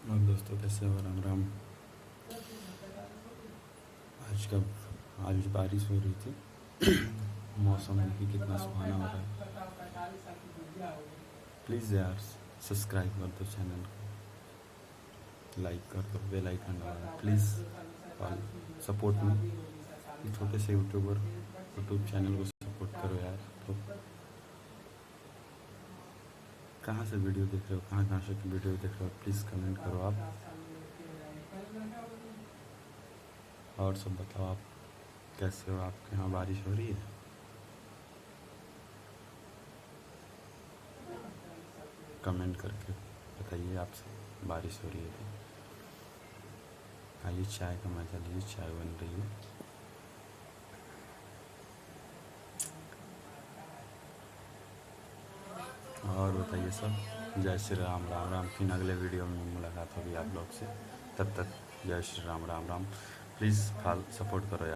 और दोस्तों कैसे हो? राम राम। आज का आज बारिश हो रही थी। मौसम भी कितना सुहाना हो रहा है। प्लीज़ यार सब्सक्राइब कर दो चैनल को, लाइक कर दो, बेल आइकन दबाओ प्लीज़। और सपोर्ट में छोटे से यूट्यूब चैनल को सपोर्ट करो यार। तो कहाँ से वीडियो देख रहे हो, कहाँ से वीडियो देख रहे हो, प्लीज़ कमेंट करो आप। और सब बताओ आप कैसे हो? आपके यहाँ बारिश हो रही है? कमेंट करके बताइए आपसे बारिश हो रही है तो। आइए चाय का मजा लीजिए, चाय बन रही है। और बताइए सब। जय श्री राम, राम राम। फिर अगले वीडियो में मुलाकात होगी आप लोग से। तब तक जय श्री राम, राम राम। प्लीज़ सपोर्ट करो यार।